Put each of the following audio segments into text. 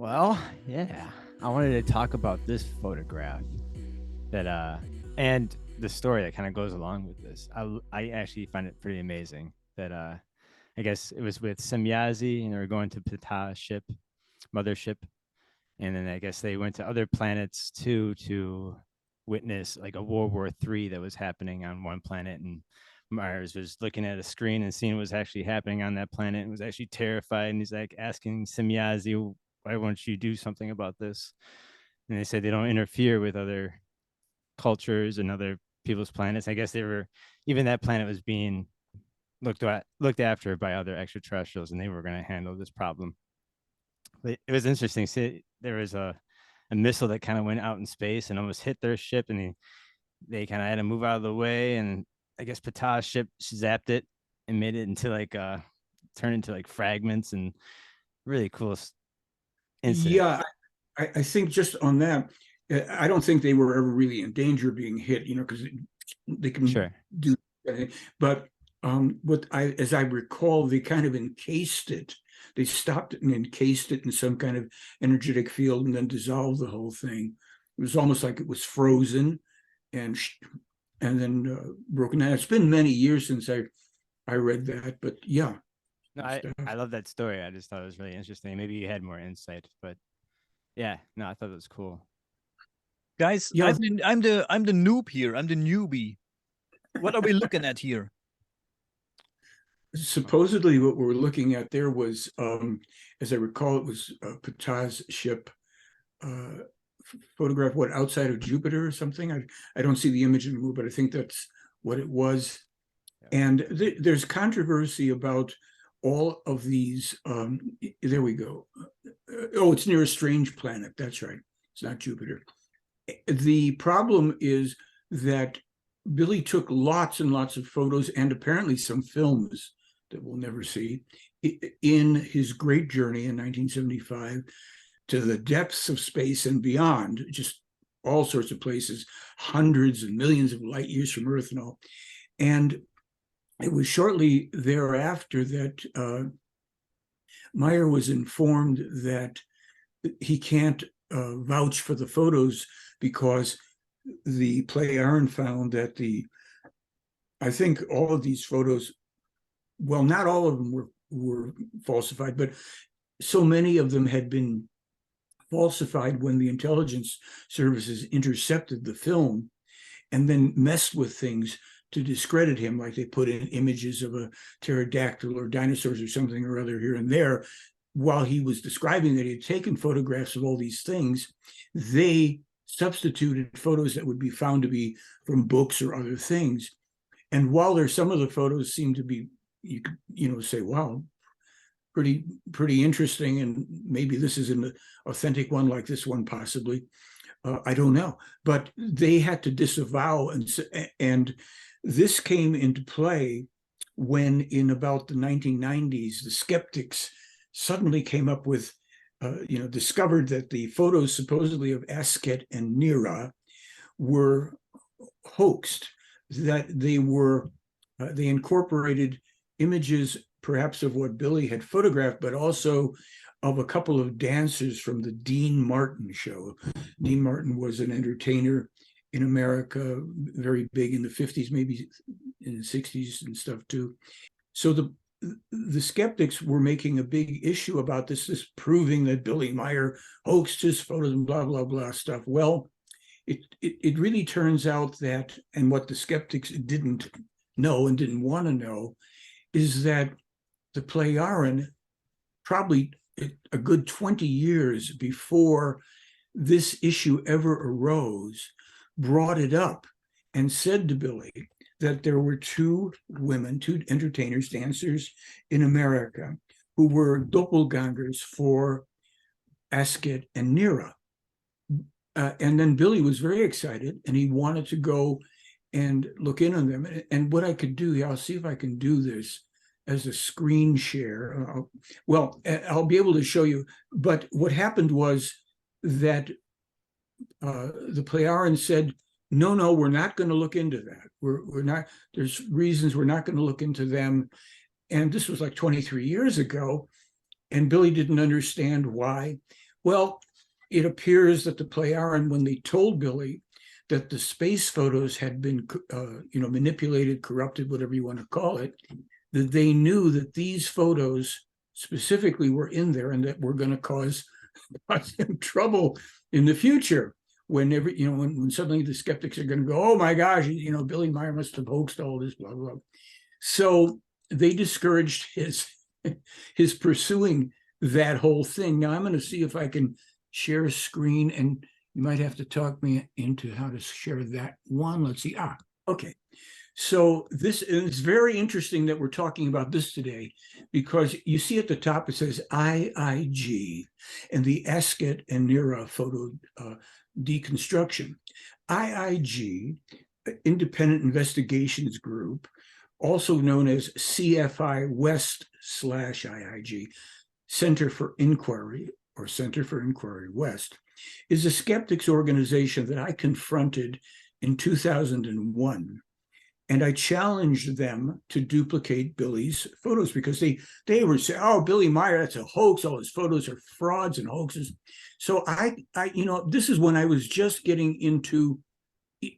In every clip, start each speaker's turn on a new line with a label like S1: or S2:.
S1: Well, yeah. I wanted to talk about this photograph that and the story that kind of goes along with this. I actually find it pretty amazing that I guess it was with Semyazi and they were going to Ptah ship, mothership, and then I guess they went to other planets too to witness like a World War III that was happening on one planet, and Myers was looking at a screen and seeing what was actually happening on that planet and was actually terrified. And he's like asking Semyazi, "Why won't you do something about this?" And they said they don't interfere with other cultures and other people's planets. I guess they were even that planet was being looked after by other extraterrestrials, and they were going to handle this problem. But it was interesting. See, there was a missile that kind of went out in space and almost hit their ship, and they kind of had to move out of the way. And I guess Patah's ship zapped it and made it into like turned into like fragments, and really cool incident.
S2: Yeah, I think just on that, I don't think they were ever really in danger of being hit, because they can
S1: Sure.
S2: do anything. But as I recall, they kind of encased it. They stopped it and encased it in some kind of energetic field and then dissolved the whole thing. It was almost like it was frozen and then broken down. It's been many years since I read that, but yeah.
S1: No, I love that story. I just thought it was really interesting. Maybe you had more insight, but yeah, no, I thought it was cool.
S3: Guys,
S2: Yeah,
S3: I'm the noob here. I'm the newbie. What are we looking at here?
S2: supposedly what we're looking at there was, as I recall, it was Patah's ship, uh, photographed what, outside of Jupiter or something. I don't see the image anymore, but I think that's what it was.
S1: Yeah.
S2: And there's controversy about all of these. There we go. Oh, it's near a strange planet. That's right. It's not Jupiter. The problem is that Billy took lots and lots of photos and apparently some films that we'll never see in his great journey in 1975 to the depths of space and beyond, just all sorts of places, hundreds and millions of light years from Earth and all. And it was shortly thereafter that Meier was informed that he can't vouch for the photos because the Plejaren found that I think all of these photos, well, not all of them were falsified, but so many of them had been falsified when the intelligence services intercepted the film and then messed with things to discredit him, like they put in images of a pterodactyl or dinosaurs or something or other here and there. While he was describing that he had taken photographs of all these things, they substituted photos that would be found to be from books or other things. And while there's some of the photos seem to be, you say, wow, pretty interesting, and maybe this is an authentic one like this one possibly. I don't know, but they had to disavow, and this came into play when in about the 1990s, the skeptics suddenly came up with, discovered that the photos supposedly of Asket and Nira were hoaxed, that they incorporated images perhaps of what Billy had photographed, but also of a couple of dancers from the Dean Martin show. Dean Martin was an entertainer in America, very big in the 50s, maybe in the 60s and stuff too. So the skeptics were making a big issue about this proving that Billy Meier hoaxed his photos and blah, blah, blah stuff. Well, it really turns out that, and what the skeptics didn't know and didn't want to know, is that the Plejaren, probably a good 20 years before this issue ever arose, brought it up and said to Billy that there were two women, two entertainers, dancers in America who were doppelgangers for Asket and Nira. And then Billy was very excited and he wanted to go and look in on them. And what I could do, I'll see if I can do this as a screen share. I'll be able to show you. But what happened was that the Plejaren said, no, we're not going to look into that. We're not, there's reasons we're not going to look into them. And this was like 23 years ago. And Billy didn't understand why. Well, it appears that the Plejaren, when they told Billy that the space photos had been, manipulated, corrupted, whatever you want to call it, that they knew that these photos specifically were in there and that were going to cause him trouble in the future. Whenever, when suddenly the skeptics are going to go, oh my gosh, Billy Meier must have hoaxed all this, blah, blah, blah. So they discouraged his pursuing that whole thing. Now I'm going to see if I can share a screen, and you might have to talk me into how to share that one. Let's see. Okay. So this is very interesting that we're talking about this today, because you see at the top it says IIG and the Asket and Nira photo deconstruction. IIG, Independent Investigations Group, also known as CFI West /IIG, Center for Inquiry or Center for Inquiry West, is a skeptics organization that I confronted in 2001. And I challenged them to duplicate Billy's photos, because they were saying, oh, Billy Meier, that's a hoax. All his photos are frauds and hoaxes. So I this is when I was just getting into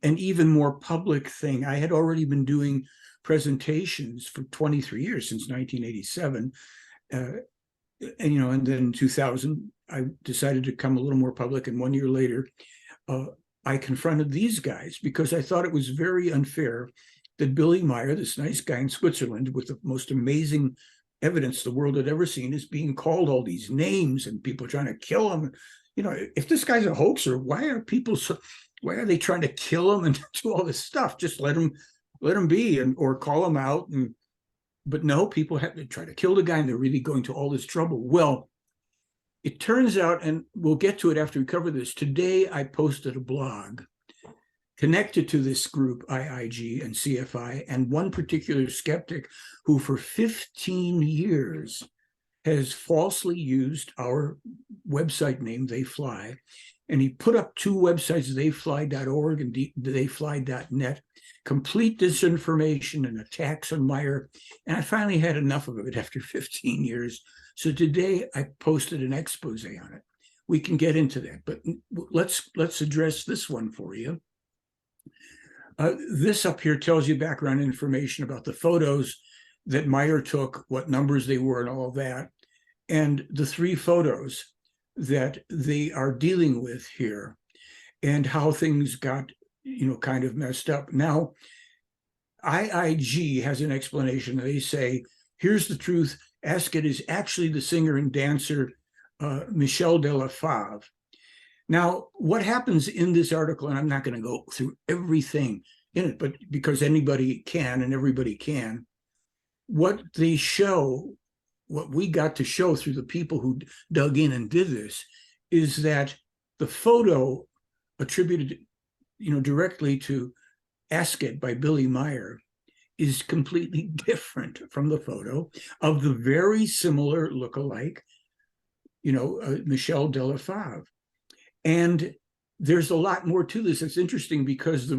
S2: an even more public thing. I had already been doing presentations for 23 years, since 1987. And then in 2000, I decided to come a little more public. And 1 year later, I confronted these guys because I thought it was very unfair that Billy Meier, this nice guy in Switzerland with the most amazing evidence the world had ever seen, is being called all these names and people trying to kill him. If this guy's a hoaxer, why are they trying to kill him and do all this stuff? Just let him be, or call him out. But no, people have to try to kill the guy, and they're really going to all this trouble. Well, it turns out, and we'll get to it after we cover this, today I posted a blog connected to this group, IIG and CFI, and one particular skeptic who for 15 years has falsely used our website name, They Fly, and he put up two websites, theyfly.org and theyfly.net, complete disinformation and attacks on Meier. And I finally had enough of it after 15 years. So today I posted an expose on it. We can get into that, but let's address this one for you. This up here tells you background information about the photos that Meier took, what numbers they were, and all of that, and the three photos that they are dealing with here, and how things got, kind of messed up. Now, IIG has an explanation. They say, here's the truth. Asket is actually the singer and dancer Michel de la Fave. Now, what happens in this article, and I'm not going to go through everything in it, but because anybody can and everybody can, what they show, what we got to show through the people who dug in and did this, is that the photo attributed, directly to Asket by Billy Meier is completely different from the photo of the very similar lookalike, Michel de la Fave. And there's a lot more to this. It's interesting because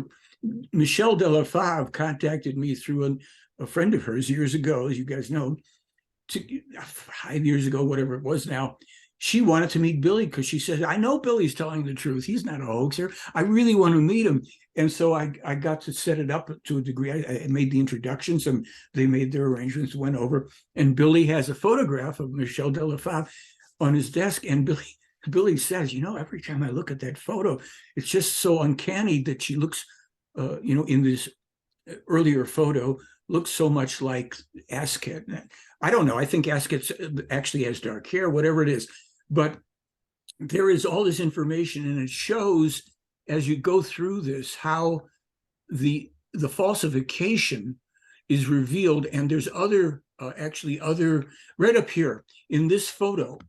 S2: Michel de la Fave contacted me through a friend of hers years ago, as you guys know, 5 years ago, whatever it was now. She wanted to meet Billy because she said, I know Billy's telling the truth. He's not a hoaxer. I really want to meet him. And so I got to set it up to a degree. I made the introductions, and they made their arrangements, went over. And Billy has a photograph of Michel de la Fave on his desk. And Billy says, every time I look at that photo, it's just so uncanny that she looks, in this earlier photo, looks so much like Asket. I don't know. I think Asket actually has dark hair, whatever it is. But there is all this information, and it shows as you go through this how the falsification is revealed. And there's other right up here in this photo.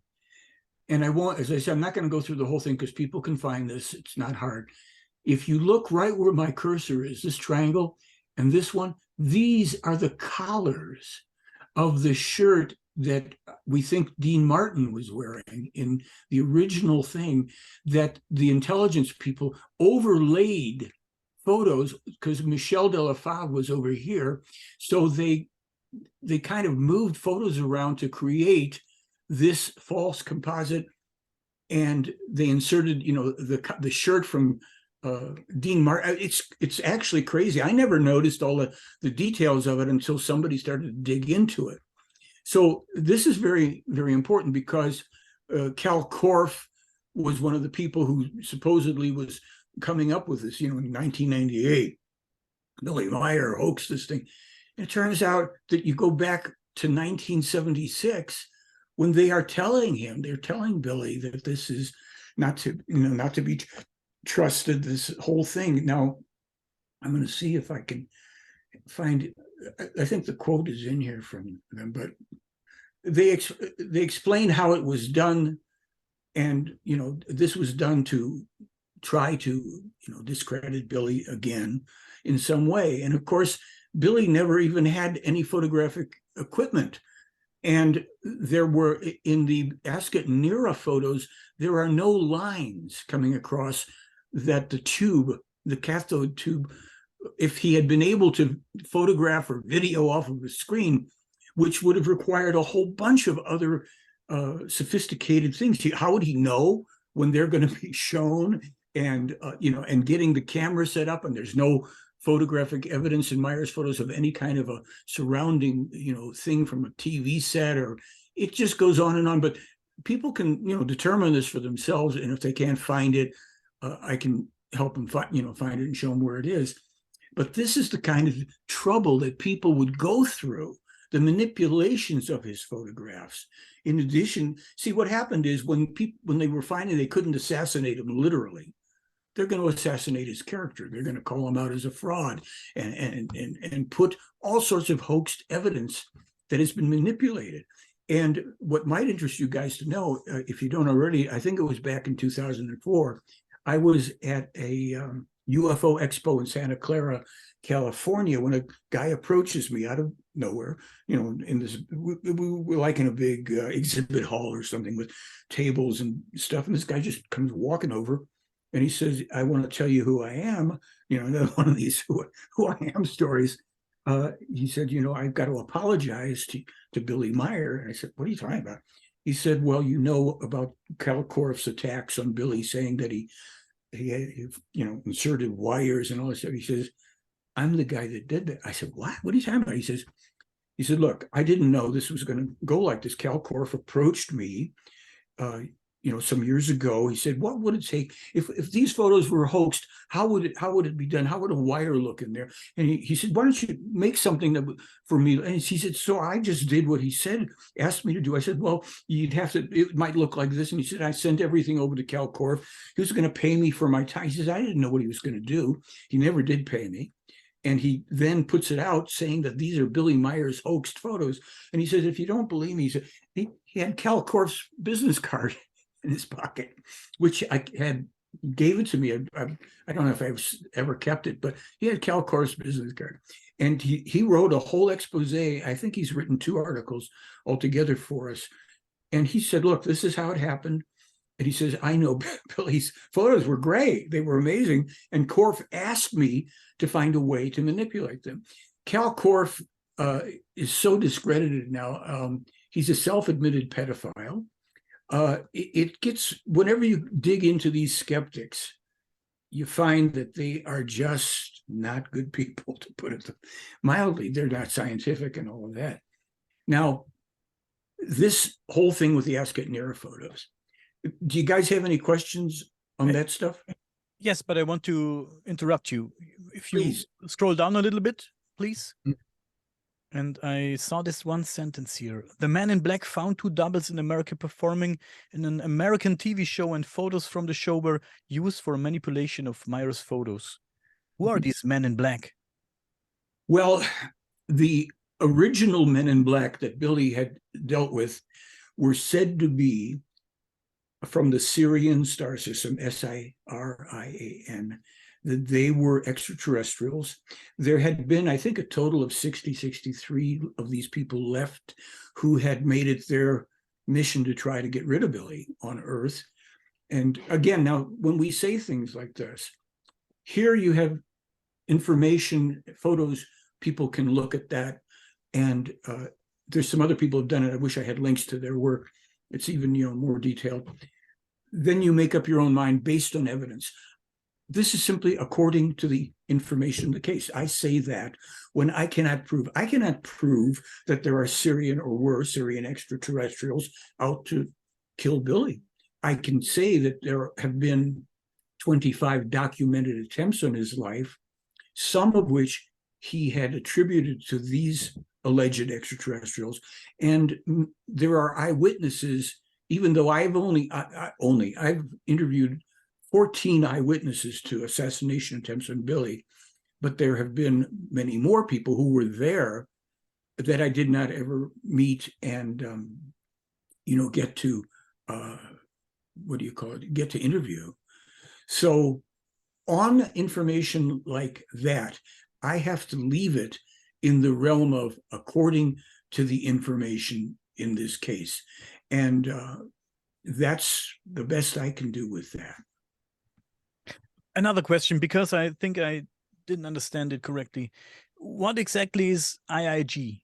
S2: And as I said, I'm not going to go through the whole thing because people can find this. It's not hard. If you look right where my cursor is, this triangle and this one, these are the collars of the shirt that we think Dean Martin was wearing in the original thing, that the intelligence people overlaid photos because Michel de la Fave was over here. So they kind of moved photos around to create this false composite and they inserted, the shirt from Dean Martin. It's actually crazy. I never noticed all the details of it until somebody started to dig into it. So this is very, very important because Cal Korff was one of the people who supposedly was coming up with this, in 1998. Billy Meier hoaxed this thing. And it turns out that you go back to 1976 when they're telling Billy that this is not to be trusted, this whole thing. Now, I'm going to see if I can find, I think the quote is in here from them, but they explain how it was done. And, this was done to try to, discredit Billy again in some way. And of course, Billy never even had any photographic equipment. And there were, in the Ascot and Nera photos, there are no lines coming across that the cathode tube, if he had been able to photograph or video off of the screen, which would have required a whole bunch of other sophisticated things. How would he know when they're going to be shown? And and getting the camera set up, and there's no photographic evidence in Meier's photos of any kind of a surrounding thing from a TV set, or it just goes on and on. But people can determine this for themselves, and if they can't find it, I can help them find it and show them where it is. But this is the kind of trouble that people would go through, the manipulations of his photographs. In addition, see, what happened is when they were finding they couldn't assassinate him literally, they're going to assassinate his character. They're going to call him out as a fraud and put all sorts of hoaxed evidence that has been manipulated. And what might interest you guys to know, if you don't already, I think it was back in 2004, I was at a UFO expo in Santa Clara, California, when a guy approaches me out of nowhere, in this, we're like in a big exhibit hall or something with tables and stuff. And this guy just comes walking over and he says, "I want to tell you who I am." Another one of these who I am stories. He said, "I've got to apologize to Billy Meier." And I said, "What are you talking about?" He said, "Well, about Cal Korff's attacks on Billy, saying that he inserted wires and all this stuff." He says, "I'm the guy that did that." I said, "What? What are you talking about?" He said, "Look, I didn't know this was going to go like this. Cal Korff approached me, some years ago." He said, "What would it take if these photos were hoaxed? How would it be done? How would a wire look in there?" And he said, "Why don't you make something for me?" And he said, "So I just did what he said, asked me to do." I said, "Well, you'd have to. It might look like this." And he said, "I sent everything over to Cal Korff. He was going to pay me for my time." He says, "I didn't know what he was going to do. He never did pay me." And he then puts it out saying that these are Billy Meier's hoaxed photos. And he says, "If you don't believe me," he said, he had Cal Korff's business card in his pocket, which I had gave it to me. I don't know if I've ever kept it, but he had Cal Korff's business card. And he wrote a whole expose. I think he's written 2 articles altogether for us. And he said, "Look, this is how it happened." And he says, "I know Billy's photos were great. They were amazing. And Korff asked me to find a way to manipulate them." Cal Korff is so discredited now. He's a self-admitted pedophile. It gets, whenever you dig into these skeptics, you find that they are just not good people, to put it mildly. They're not scientific and all of that. Now, this whole thing with the Ascot and Nera photos, do you guys have any questions on that stuff?
S3: Yes, but I want to interrupt you. If you
S2: Please.
S3: scroll down a little bit, please.
S2: Mm.
S3: And I saw this one sentence here. "The man in black found 2 doubles in America performing in an American TV show, and photos from the show were used for manipulation of Meier's photos." Who are these men in black?
S2: Well, the original Men in Black that Billy had dealt with were said to be from the Sirian star system, Sirian, that they were extraterrestrials. There had been, I think, a total of 63 of these people left who had made it their mission to try to get rid of Billy on Earth. And again, now, when we say things like this, here you have information, photos, people can look at that. And there's some other people who've done it. I wish I had links to their work. It's even, more detailed. then you make up your own mind based on evidence. This is simply according to the information in the case. I say that when I cannot prove that there are Syrian or were Syrian extraterrestrials out to kill Billy. I can say that there have been 25 documented attempts on his life, some of which he had attributed to these alleged extraterrestrials. And there are eyewitnesses, even though I've interviewed 14 eyewitnesses to assassination attempts on Billy, but there have been many more people who were there that I did not ever meet and, get to, get to interview. So on information like that, I have to leave it in the realm of according to the information in this case. And that's the best I can do with that.
S3: Another question, because I think I didn't understand it correctly. What exactly is IIG?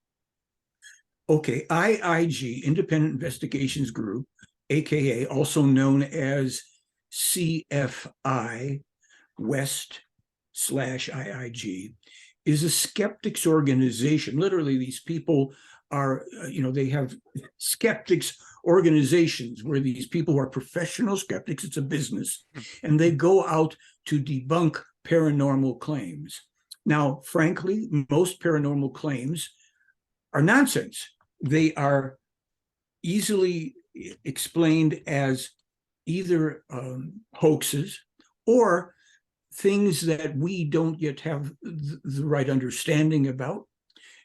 S2: Okay, IIG, Independent Investigations Group, aka also known as CFI West/IIG, is a skeptics organization. Literally, these people are, they have skeptics organizations where these people who are professional skeptics, it's a business, and they go out to debunk paranormal claims. Now, frankly, most paranormal claims are nonsense. They are easily explained as either hoaxes or things that we don't yet have the right understanding about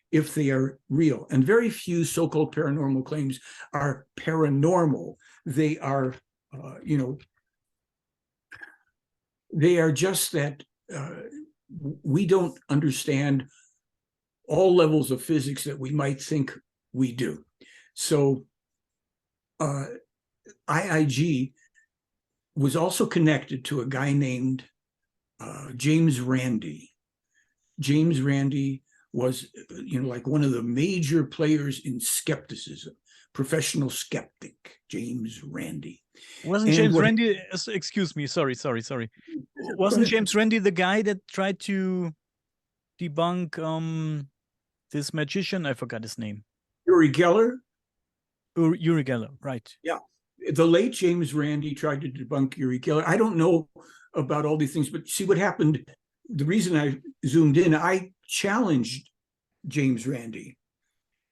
S2: if they are real. And very few so-called paranormal claims are paranormal. They are, they are just that we don't understand all levels of physics that we might think we do. So IIG was also connected to a guy named James Randi. James Randi was, like one of the major players in skepticism, professional skeptic, James Randi.
S3: Wasn't James Randi, excuse me, sorry. Wasn't James Randi the guy that tried to debunk this magician? I forgot his name.
S2: Uri Geller?
S3: Uri Geller, right.
S2: Yeah. The late James Randi tried to debunk Uri Geller. I don't know about all these things, but see what happened. The reason I zoomed in, I challenged James Randi,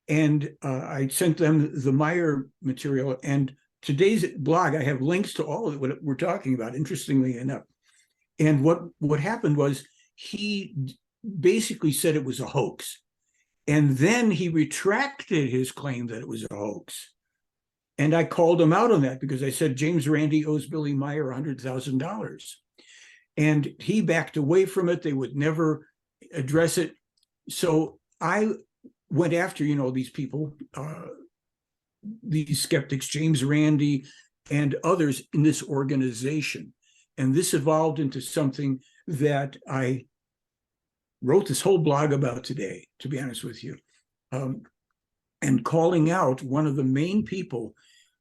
S2: and I sent them the Meier material. And today's blog, I have links to all of what we're talking about, interestingly enough. And what happened was he basically said it was a hoax. And then he retracted his claim that it was a hoax. And I called him out on that because I said, James Randi owes Billy Meier $100,000. And he backed away from it. They would never address it. So I went after, these people, these skeptics, James Randi and others in this organization. And this evolved into something that I wrote this whole blog about today, to be honest with you, and calling out one of the main people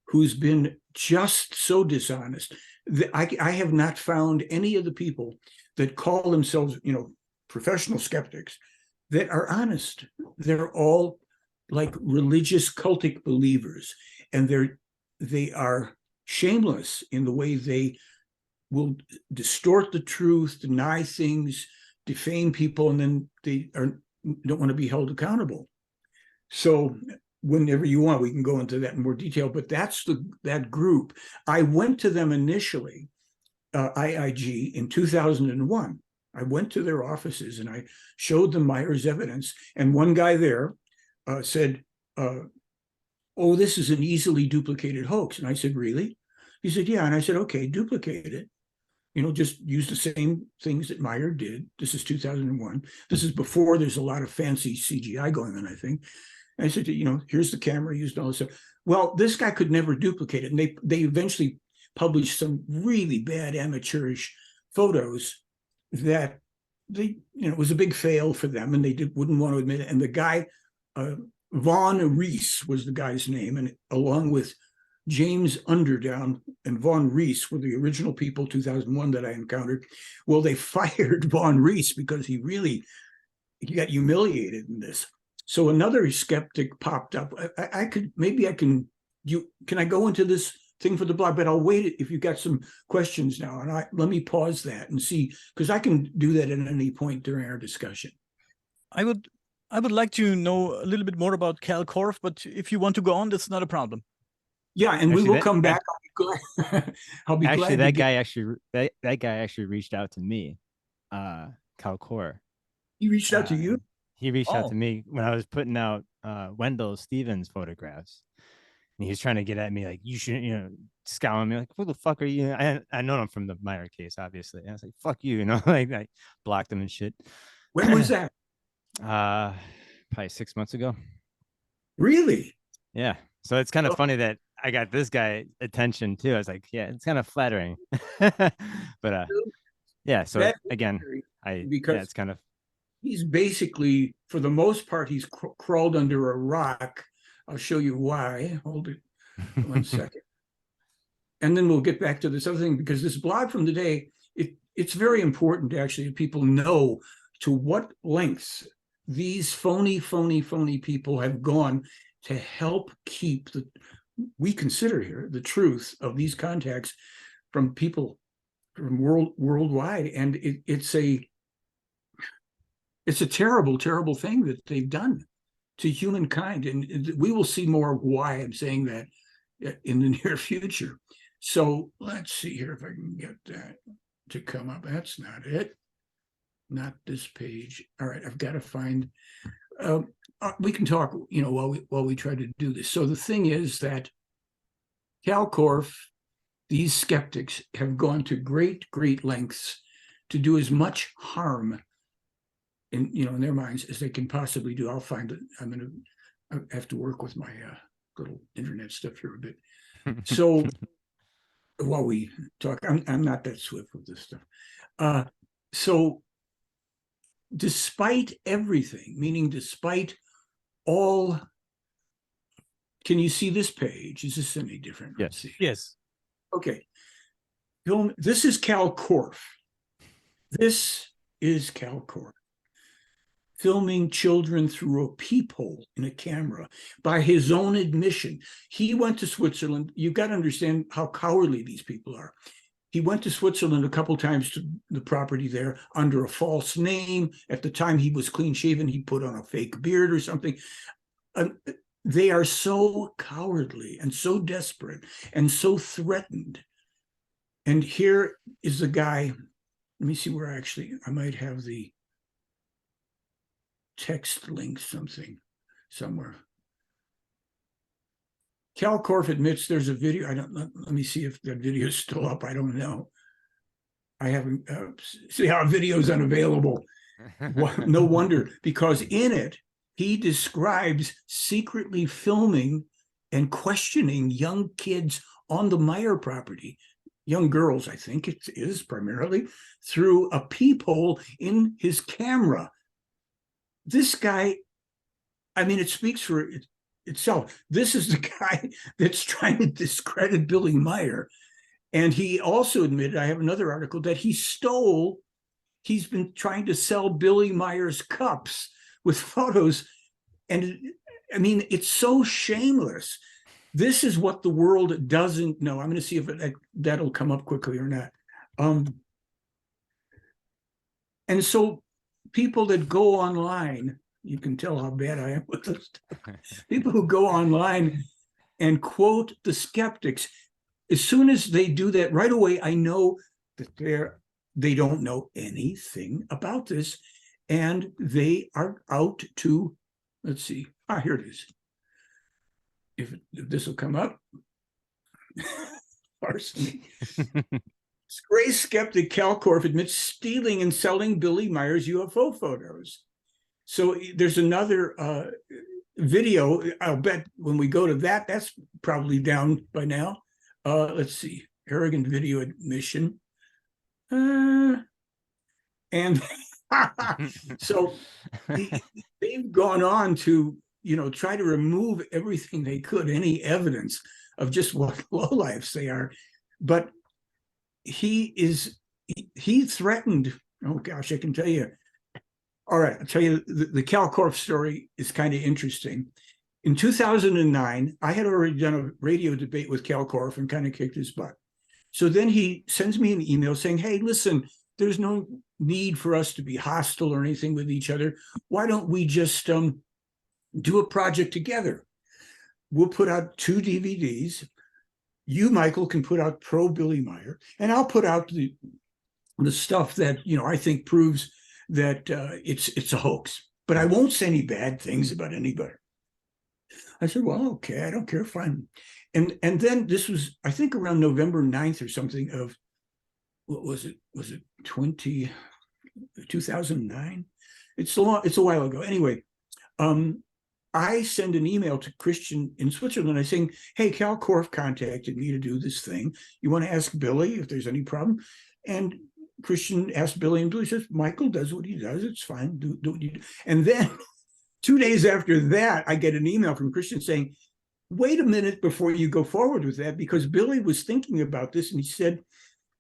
S2: who's been just so dishonest. I have not found any of the people that call themselves, professional skeptics that are honest. They're all like religious cultic believers, and they are shameless in the way they will distort the truth, deny things, defame people, and then they don't want to be held accountable. So whenever you want, we can go into that in more detail, but that's that group. I went to them initially, IIG, in 2001. I went to their offices and I showed them Meier's evidence. And one guy there said, oh, this is an easily duplicated hoax. And I said, really? He said, yeah. And I said, okay, duplicate it. Just use the same things that Meier did. This is 2001. This is before there's a lot of fancy CGI going on, I think. And I said, here's the camera used, all this stuff. Well, this guy could never duplicate it. And they eventually published some really bad amateurish photos that it was a big fail for them, and they wouldn't want to admit it. And the guy, Von Rees was the guy's name, and along with James Underdown and Vaughn Reese were the original people, 2001, that I encountered. Well, they fired Vaughn Reese because he got humiliated in this. So another skeptic popped up. Can I go into this thing for the blog? But I'll wait if you got some questions now. And let me pause that and see, because I can do that at any point during our discussion.
S3: I would like to know a little bit more about Cal Korff, but if you want to go on, that's not a problem.
S2: Yeah, and
S1: Actually,
S2: we will come back. I'll be glad.
S1: That guy actually reached out to me, Calcor.
S2: He reached out to you?
S1: He reached out to me when I was putting out Wendell Stevens photographs. And he was trying to get at me like, you should, scowling me like, who the fuck are you? I know him from the Meier case, obviously. And I was like, fuck you, like I blocked him and shit.
S2: When was that?
S1: Probably 6 months ago.
S2: Really?
S1: Yeah. So it's kind of funny that I got this guy attention too. I was like, yeah, it's kind of flattering. But yeah. So again, it's kind of.
S2: He's basically, for the most part, he's crawled under a rock. I'll show you why. Hold it 1 second. And then we'll get back to this other thing, because this blog from today, it's very important to actually people know to what lengths these phony people have gone to help keep we consider here the truth of these contacts from people from worldwide. And it's a terrible thing that they've done to humankind. And we will see more of why I'm saying that in the near future. So let's see here if I can get that to come up. That's not it. Not this page. All right, I've got to find. We can talk, while we try to do this. So the thing is that Cal Korff, these skeptics have gone to great lengths to do as much harm in their minds as they can possibly do. I'll find it. I have to work with my little internet stuff here a bit. So while we talk, I'm not that swift with this stuff. So despite everything, meaning despite all, can you see this page? Is this any different?
S1: Yes.
S2: Let's see.
S3: Yes.
S2: Okay. This is Cal Korff. This is Cal Korff filming children through a peephole in a camera by his own admission. He went to Switzerland. You've got to understand how cowardly these people are. He went to Switzerland a couple times to the property there under a false name. At the time he was clean shaven, he put on a fake beard or something. They are so cowardly and so desperate and so threatened. And here is the guy. Let me see where I might have the text link somewhere. Cal Korff admits there's a video. Let me see if that video is still up. I don't know. I haven't, see how video's unavailable. No wonder, because in it, he describes secretly filming and questioning young kids on the Meier property, young girls, I think it is primarily, through a peephole in his camera. This guy, it speaks for itself. This is the guy that's trying to discredit Billy Meier. And he also admitted, I have another article, that he's been trying to sell Billy Meier's cups with photos. And it's so shameless. This is what the world doesn't know. I'm going to see if that'll come up quickly or not. And so people that go online, you can tell how bad I am with this stuff. People who go online and quote the skeptics, as soon as they do that, right away, I know that they don't know anything about this, and they are out to, let's see, here it is. If this will come up. Larceny. Gray skeptic Cal Korff admits stealing and selling Billy Meier's UFO photos. So there's another video. I'll bet when we go to that, that's probably down by now. Let's see, arrogant video admission. And so they've gone on to try to remove everything they could, any evidence of just what lowlifes they are. But he threatened, oh gosh, I can tell you. All right, I'll tell you, the Cal Korff story is kind of interesting. In 2009, I had already done a radio debate with Cal Korff and kind of kicked his butt. So then he sends me an email saying, hey, listen, there's no need for us to be hostile or anything with each other. Why don't we just do a project together? We'll put out 2 DVDs. You, Michael, can put out pro Billy Meier, and I'll put out the stuff that I think proves that it's a hoax. But I won't say any bad things about anybody. I said, well, okay, I don't care, fine. And then this was, I think, around November 9th or something of, what was it? Was it 2009? It's a while ago. Anyway, I send an email to Christian in Switzerland. Saying, hey, Cal Korff contacted me to do this thing. You want to ask Billy if there's any problem? And Christian asked Billy, and Billy says, Michael does what he does. It's fine. Do what you do. And then 2 days after that, I get an email from Christian saying, wait a minute before you go forward with that, because Billy was thinking about this, and he said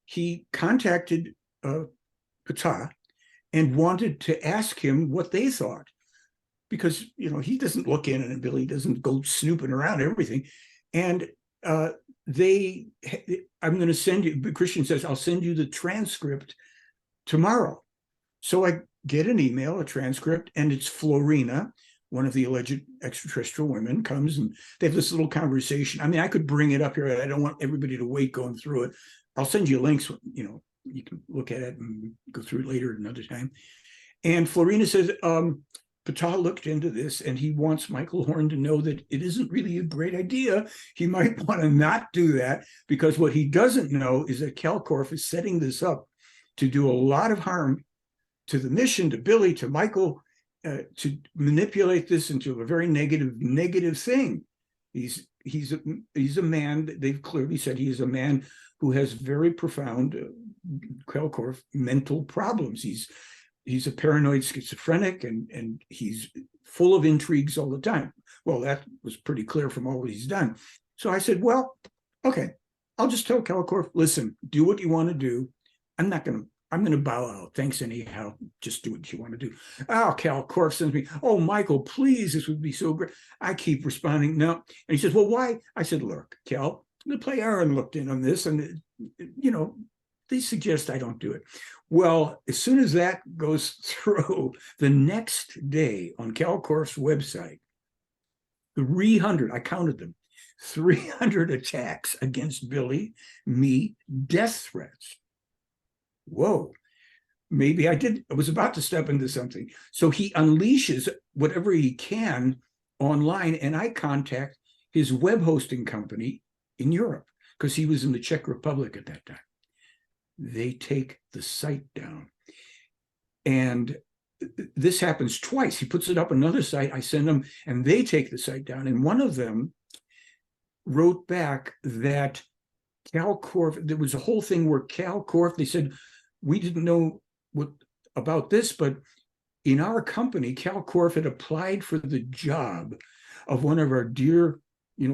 S2: he contacted Patah and wanted to ask him what they thought, because he doesn't look in, and Billy doesn't go snooping around everything. And I'm going to send you, Christian says, I'll send you the transcript tomorrow. So I get an email, a transcript, and it's Florina, one of the alleged extraterrestrial women, comes, and they have this little conversation. I mean, I could bring it up here. I don't want everybody to wait going through it. I'll send you links, you can look at it and go through it later at another time. And Florina says, Patah looked into this, and he wants Michael Horn to know that it isn't really a great idea. He might want to not do that, because what he doesn't know is that Cal Korff is setting this up to do a lot of harm to the mission, to Billy, to Michael, to manipulate this into a very negative thing. He's a man. They've clearly said he is a man who has very profound Cal Korff mental problems. He's a paranoid schizophrenic, and he's full of intrigues all the time. Well, that was pretty clear from all he's done. So I said, well, okay, I'll just tell Cal Korff, listen, do what you want to do. I'm going to bow out. Thanks anyhow. Just do what you want to do. Oh, Cal Korff sends me, oh, Michael, please, this would be so great. I keep responding, no. And he says, well, why? I said, look, Cal, the play Aaron looked in on this, and, they suggest I don't do it. Well, as soon as that goes through, the next day on Cal Korff's website, 300, I counted them, 300 attacks against Billy, me, death threats. Whoa, maybe I was about to step into something. So he unleashes whatever he can online, and I contact his web hosting company in Europe, because he was in the Czech Republic at that time. They take the site down. And this happens twice. He puts it up another site, I send them, and they take the site down. And one of them wrote back that Cal Korff, there was a whole thing where Cal Korff, they said, we didn't know about this, but in our company, Cal Korff had applied for the job of one of our dear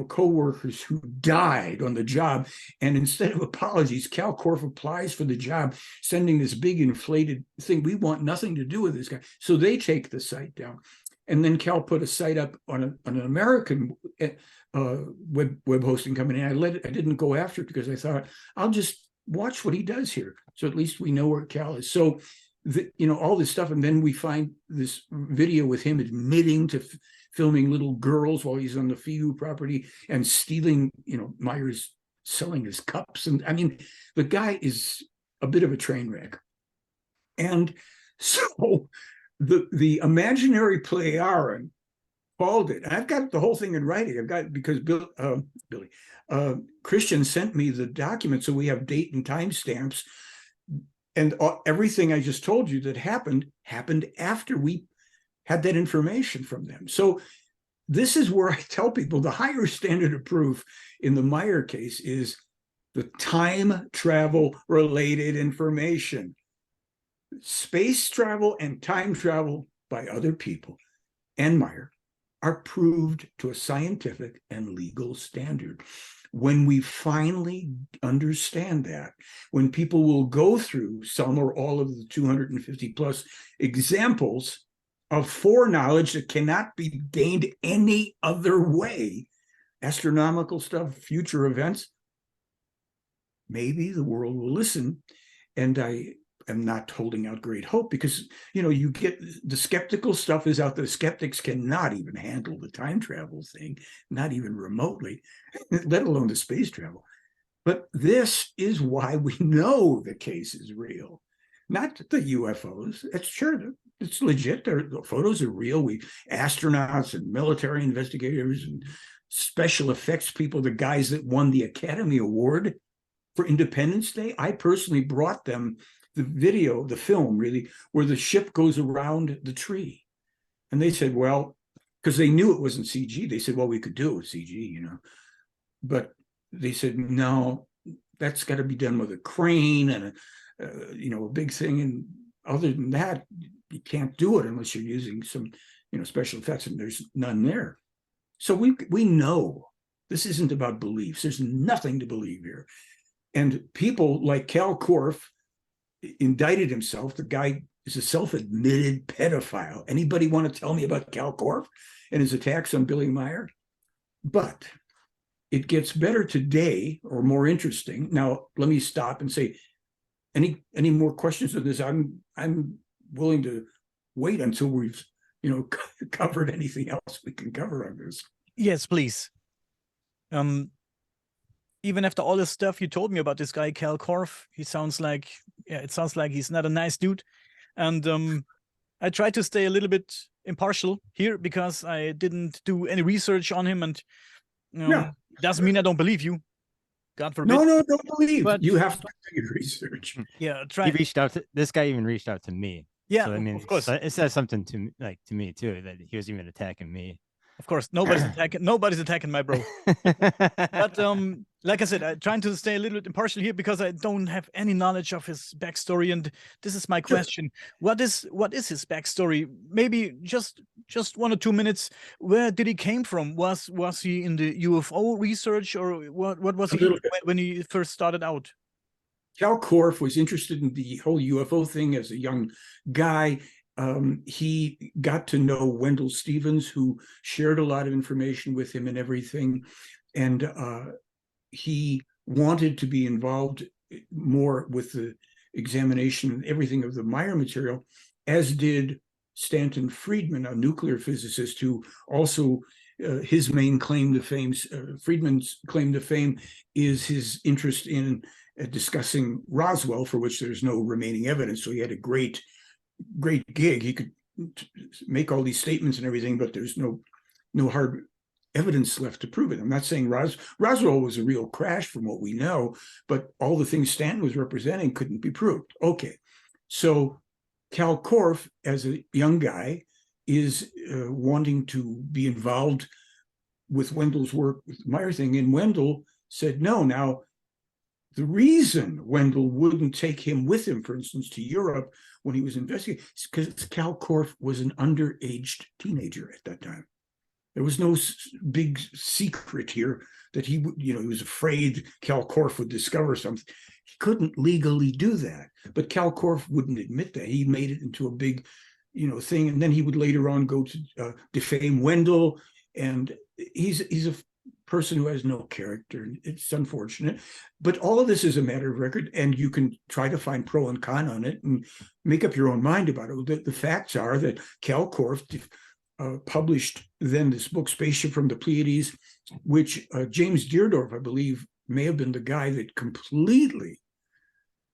S2: co-workers who died on the job. And instead of apologies, Cal Korff applies for the job, sending this big inflated thing. We want nothing to do with this guy. So they take the site down. And then Cal put a site up on an American web hosting company. And I didn't go after it, because I thought, I'll just watch what he does here. So at least we know where Cal is. So, all this stuff. And then we find this video with him admitting to filming little girls while he's on the Figu property and stealing, Meier's selling his cups. And I mean, the guy is a bit of a train wreck. And so the imaginary play Aaron called it. And I've got the whole thing in writing. I've got, because Christian sent me the document, so we have date and time stamps. And everything I just told you that happened after we had that information from them. So this is where I tell people the higher standard of proof in the Meier case is the time travel related information. Space travel and time travel by other people and Meier are proved to a scientific and legal standard. When we finally understand that, when people will go through some or all of the 250 plus examples of foreknowledge that cannot be gained any other way, astronomical stuff, future events, maybe the world will listen. And I am not holding out great hope because, you get the skeptical stuff is out there. Skeptics cannot even handle the time travel thing, not even remotely, let alone the space travel. But this is why we know the case is real, not the UFOs. It's sure, it's legit. The photos are real. Astronauts and military investigators and special effects people, the guys that won the Academy Award for Independence Day, I personally brought them the video, the film really, where the ship goes around the tree. And they said, well, because they knew it wasn't CG, they said, well, we could do it with CG, But they said, no, that's got to be done with a crane and a big thing. And other than that, you can't do it unless you're using some, special effects, and there's none there. So we know this isn't about beliefs. There's nothing to believe here. And people like Cal Korff indicted himself. The guy is a self-admitted pedophile. Anybody want to tell me about Cal Korff and his attacks on Billy Meier? But it gets better today, or more interesting. Now, let me stop and say, any more questions on this? I'm willing to wait until we've covered anything else we can cover on this.
S3: Yes, please. Even after all the stuff you told me about this guy, Cal Korff, it sounds like he's not a nice dude. And I try to stay a little bit impartial here because I didn't do any research on him, and doesn't mean I don't believe you. God forbid.
S2: No, don't believe.
S3: But
S2: you have to do your research.
S3: Yeah,
S1: This guy even reached out to me.
S3: Yeah,
S1: so, I mean,
S3: of course.
S1: It says something to me too, that he was even attacking me.
S3: Of course, nobody's attacking my bro. But like I said, I'm trying to stay a little bit impartial here because I don't have any knowledge of his backstory, and this is my question: what is his backstory? Maybe just 1 or 2 minutes. Where did he came from? Was he in the UFO research, or what was he when he first started out?
S2: Cal Korff was interested in the whole UFO thing as a young guy. He got to know Wendell Stevens, who shared a lot of information with him and everything. And he wanted to be involved more with the examination and everything of the Meier material, as did Stanton Friedman, a nuclear physicist who also, his main claim to fame, Friedman's claim to fame, is his interest in discussing Roswell, for which there's no remaining evidence. So he had a great gig. He could make all these statements and everything, but there's no hard evidence left to prove it. I'm not saying Roswell was a real crash from what we know, but all the things Stanton was representing couldn't be proved. Okay, so Cal Korff, as a young guy, is wanting to be involved with Wendell's work with the Meier thing, and Wendell said no. Now, the reason Wendell wouldn't take him with him, for instance, to Europe when he was investigating, is because Cal Korff was an underaged teenager at that time. There was no big secret here that he was afraid Cal Korff would discover something. He couldn't legally do that, but Cal Korff wouldn't admit that. He made it into a big, thing, and then he would later on go to defame Wendell, and he's a person who has no character. It's unfortunate, but all of this is a matter of record, and you can try to find pro and con on it and make up your own mind about it. The facts are that Cal Korff published then this book, Spaceship from the Pleiades, which James Deardorff, I believe, may have been the guy that completely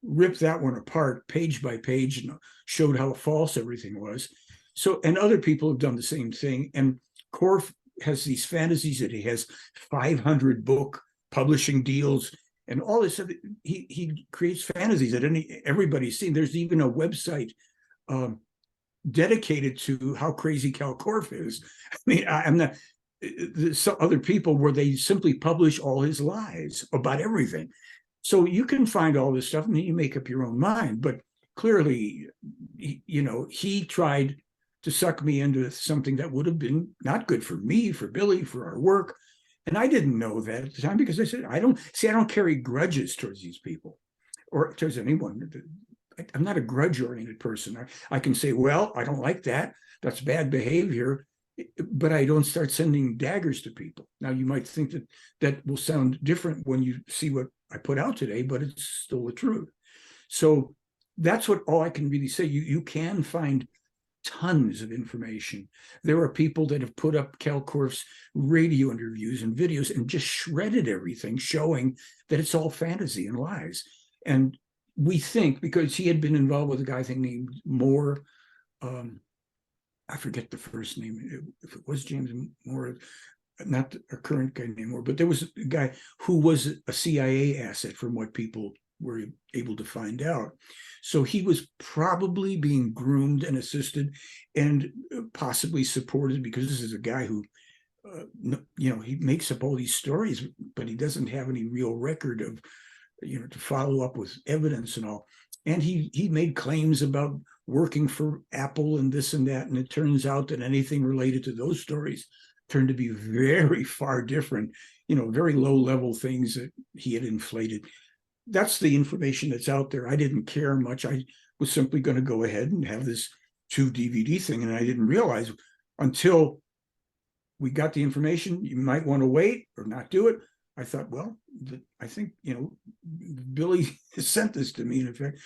S2: ripped that one apart page by page and showed how false everything was. So, and other people have done the same thing. And Korff has these fantasies that he has 500 book publishing deals and all this stuff. He creates fantasies that everybody's seen. There's even a website dedicated to how crazy Cal Korff is. I mean, I'm not. There's other people where they simply publish all his lies about everything. So you can find all this stuff and you make up your own mind. But clearly, he tried to suck me into something that would have been not good for me, for Billy, for our work. And I didn't know that at the time because I said, I don't carry grudges towards these people or towards anyone. I'm not a grudge-oriented person. I can say, well, I don't like that. That's bad behavior, but I don't start sending daggers to people. Now, you might think that will sound different when you see what I put out today, but it's still the truth. So that's all I can really say. You can find tons of information. There are people that have put up Kalkorff's radio interviews and videos and just shredded everything, showing that it's all fantasy and lies. And we think, because he had been involved with a guy named Moore, I forget the first name, if it was James Moore, not a current guy named Moore, but there was a guy who was a CIA asset from what people were able to find out. So he was probably being groomed and assisted and possibly supported, because this is a guy who, he makes up all these stories, but he doesn't have any real record of, to follow up with evidence and all. And he made claims about working for Apple and this and that. And it turns out that anything related to those stories turned to be very far different, very low level things that he had inflated. That's the information that's out there. I didn't care much. I was simply going to go ahead and have this 2 DVD thing. And I didn't realize until we got the information, you might want to wait or not do it. I thought, well, I think, Billy sent this to me. And in fact,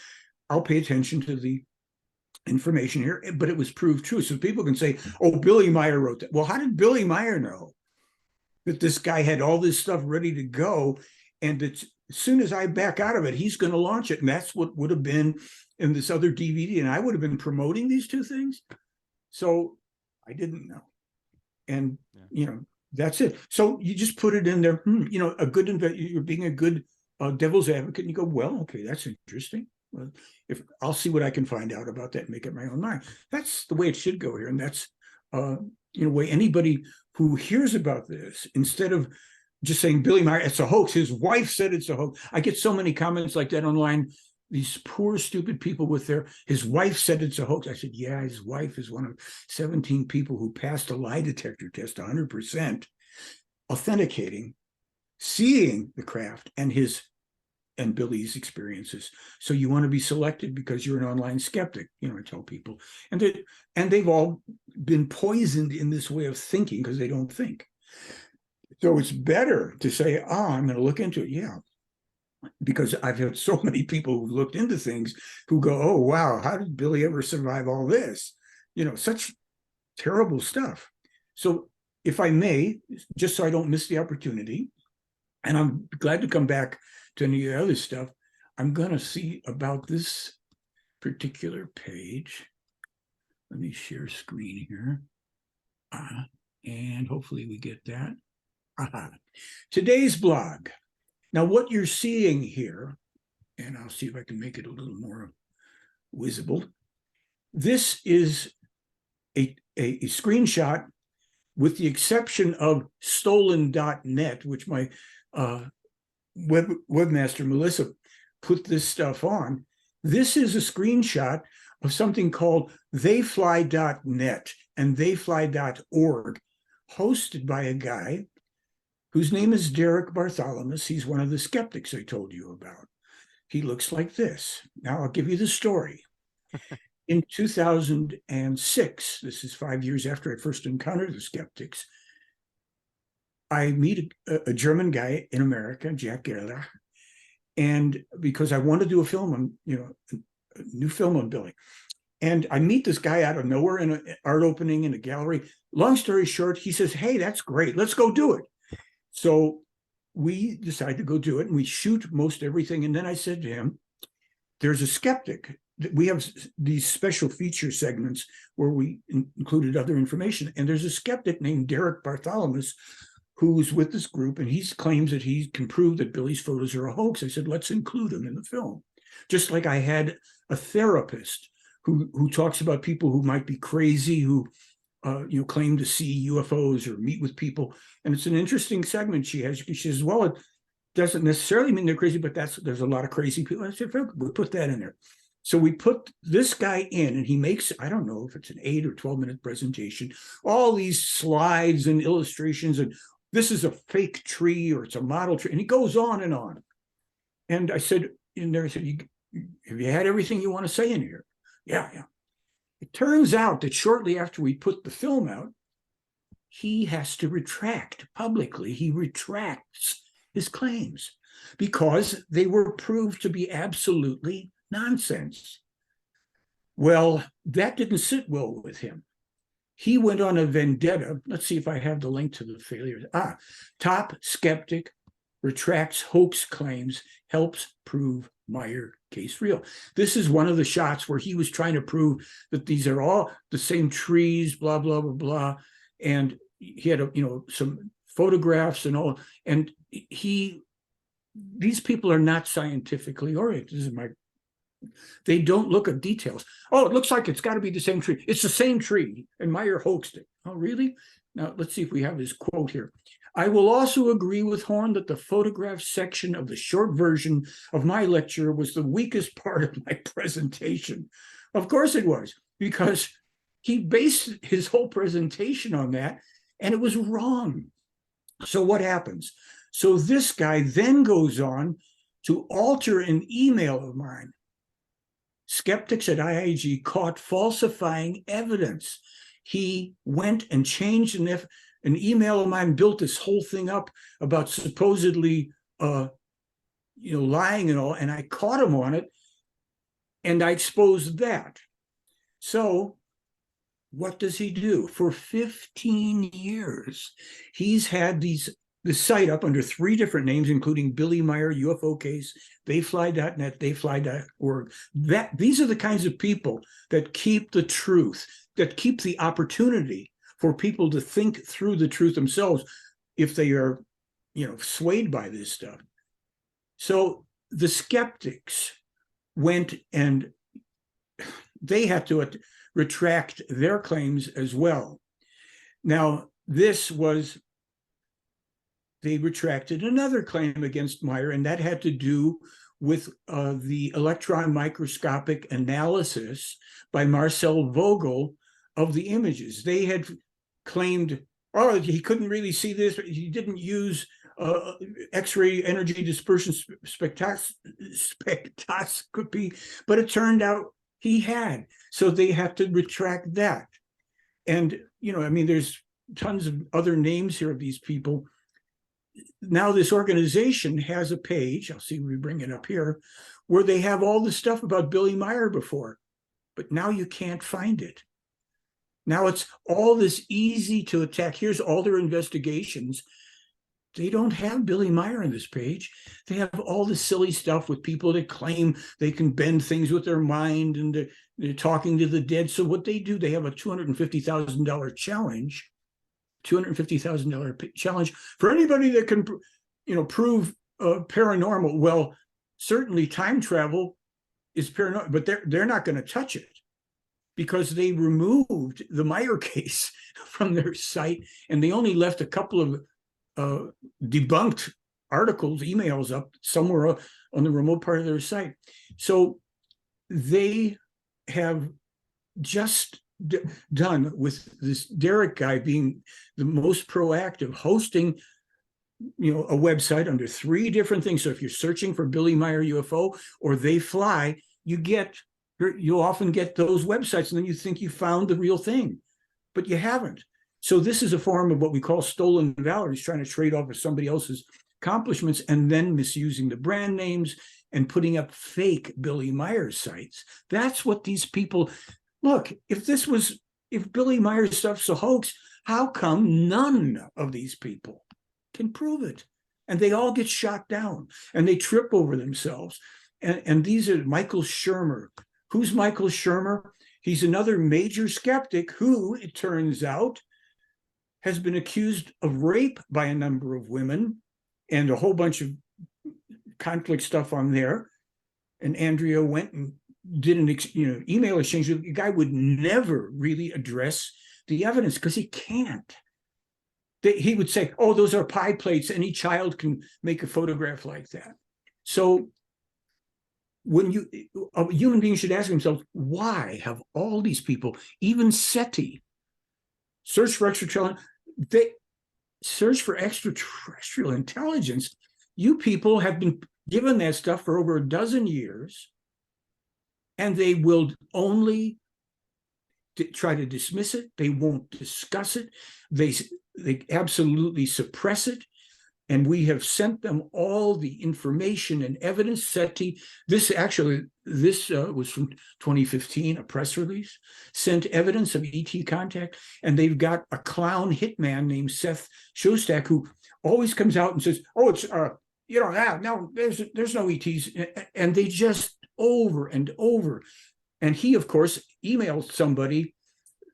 S2: I'll pay attention to the information here, but it was proved true. So people can say, oh, Billy Meier wrote that. Well, how did Billy Meier know that this guy had all this stuff ready to go? And that as soon as I back out of it, he's going to launch it. And that's what would have been in this other DVD. And I would have been promoting these 2 things. So I didn't know. And, that's it. So you just put it in there, you're being a good devil's advocate. And you go, well, okay, that's interesting. Well, if I'll see what I can find out about that and make up my own mind. That's the way it should go here. And that's, way anybody who hears about this, instead of just saying, Billy Meier, it's a hoax, his wife said it's a hoax. I get so many comments like that online. These poor, stupid people his wife said it's a hoax. I said, yeah, his wife is one of 17 people who passed a lie detector test 100%, authenticating, seeing the craft and Billy's experiences. So you want to be selected because you're an online skeptic, I tell people. And they've all been poisoned in this way of thinking because they don't think. So it's better to say, I'm going to look into it. Yeah. Because I've had so many people who've looked into things who go, oh, wow, how did Billy ever survive all this? Such terrible stuff. So if I may, just so I don't miss the opportunity, and I'm glad to come back to any of the other stuff, I'm going to see about this particular page. Let me share screen here. And hopefully we get that. Today's blog. Now, what you're seeing here, and I'll see if I can make it a little more visible. This is a screenshot, with the exception of stolen.net, which my webmaster, Melissa, put this stuff on. This is a screenshot of something called theyfly.net and theyfly.org, hosted by a guy whose name is Derek Bartholomew. He's one of the skeptics I told you about. He looks like this. Now I'll give you the story. In 2006, this is 5 years after I first encountered the skeptics, I meet a German guy in America, Jack Gerlach, and because I want to do a film on, a new film on Billy. And I meet this guy out of nowhere in an art opening in a gallery. Long story short, he says, hey, that's great. Let's go do it. So we decide to go do it, and we shoot most everything. And then I said to him, there's a skeptic. We have these special feature segments where we included other information. And there's a skeptic named Derek Bartholomew who's with this group, and he claims that he can prove that Billy's photos are a hoax. I said, let's include him in the film. Just like I had a therapist who talks about people who might be crazy, who claim to see UFOs or meet with people. And it's an interesting segment she has. She says, well, it doesn't necessarily mean they're crazy, but there's a lot of crazy people. I said, we'll put that in there. So we put this guy in, and he makes, I don't know if it's an 8 or 12-minute presentation, all these slides and illustrations, and this is a fake tree or it's a model tree, and he goes on and on. And I said, in there, I said, have you had everything you want to say in here? Yeah. It turns out that shortly after we put the film out, he has to retract publicly. He retracts his claims because they were proved to be absolutely nonsense. Well, that didn't sit well with him. He went on a vendetta. Let's see if I have the link to the failures. Top skeptic retracts hoax claims, helps prove Meier case real. This is one of the shots where he was trying to prove that these are all the same trees, blah, blah, blah, blah. And he had, some photographs and all. And these people are not scientifically oriented. They don't look at details. Oh, it looks like it's got to be the same tree. It's the same tree, and Meier hoaxed it. Oh, really? Now, let's see if we have his quote here. I will also agree with Horn that the photograph section of the short version of my lecture was the weakest part of my presentation. Of course it was, because he based his whole presentation on that, and it was wrong. So what happens? So this guy then goes on to alter an email of mine. Skeptics at IIG caught falsifying evidence. He went and changed an email of mine, built this whole thing up about supposedly, lying and all, and I caught him on it, and I exposed that. So what does he do? For 15 years, he's had the site up under 3 different names, including Billy Meier, UFO Case, theyfly.net, theyfly.org. These are the kinds of people that keep the truth, that keep the opportunity for people to think through the truth themselves if they are, swayed by this stuff. So the skeptics went and they had to retract their claims as well. Now, they retracted another claim against Meier, and that had to do with the electron microscopic analysis by Marcel Vogel of the images. They had claimed, he couldn't really see this. He didn't use X-ray energy dispersion spectroscopy, but it turned out he had. So they had to retract that. And, there's tons of other names here of these people. Now this organization has a page, I'll see if we bring it up here, where they have all the stuff about Billy Meier before, but now you can't find it. Now it's all this easy to attack. Here's all their investigations. They don't have Billy Meier on this page. They have all this silly stuff with people that claim they can bend things with their mind and they're talking to the dead. So what they do, they have a $250,000 challenge. $250,000 challenge for anybody that can, prove paranormal. Well, certainly time travel is paranormal, but they're not going to touch it because they removed the Meier case from their site, and they only left a couple of debunked articles, emails up somewhere on the remote part of their site. So they have just done with this Derek guy being the most proactive, hosting a website under 3 different things. So if you're searching for Billy Meier UFO or They Fly, you'll often get those websites, and then you think you found the real thing, but you haven't. So this is a form of what we call stolen valor. He's trying to trade off of somebody else's accomplishments and then misusing the brand names and putting up fake Billy Meier sites. That's what these people. Look, if Billy Meier's stuff's a hoax, how come none of these people can prove it? And they all get shot down and they trip over themselves. And these are Michael Shermer. Who's Michael Shermer? He's another major skeptic who, it turns out, has been accused of rape by a number of women and a whole bunch of conflict stuff on there. And Andrea went and did an email exchange. The guy would never really address the evidence because he can't. He would say, oh, those are pie plates. Any child can make a photograph like that. So when a human being should ask themselves, why have all these people, even SETI, search for extraterrestrial, they search for extraterrestrial intelligence. You people have been given that stuff for over a dozen years, and they will only try to dismiss it. They won't discuss it. They absolutely suppress it. And we have sent them all the information and evidence. SETI, this was from 2015, a press release, sent evidence of ET contact. And they've got a clown hitman named Seth Shostak, who always comes out and says, oh, it's, no, there's no ETs. And they just over and over. And he, of course, emailed somebody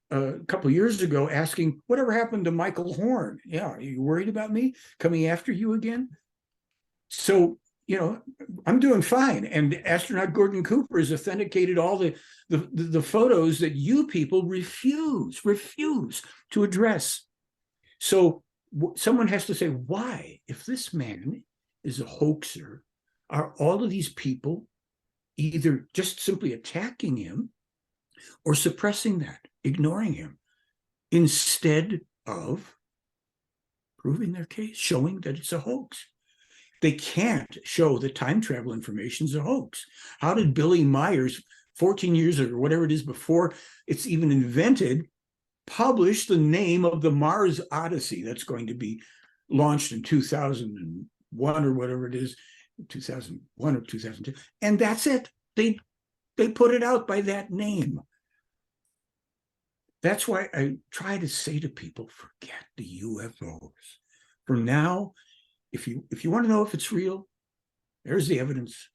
S2: a couple of years ago asking, whatever happened to Michael Horn? Yeah, are you worried about me coming after you again? So, I'm doing fine. And astronaut Gordon Cooper has authenticated all the photos that you people refuse to address. So someone has to say, why? If this man is a hoaxer, are all of these people either just simply attacking him or suppressing that, ignoring him, instead of proving their case, showing that it's a hoax? They can't show that time travel information is a hoax. How did Billy Myers, 14 years or whatever it is before it's even invented, publish the name of the Mars Odyssey that's going to be launched in 2001 or whatever it is, 2001 or 2002, and that's it. They put it out by that name. That's why I try to say to people, forget the UFOs. For now, if you want to know if it's real, there's the evidence.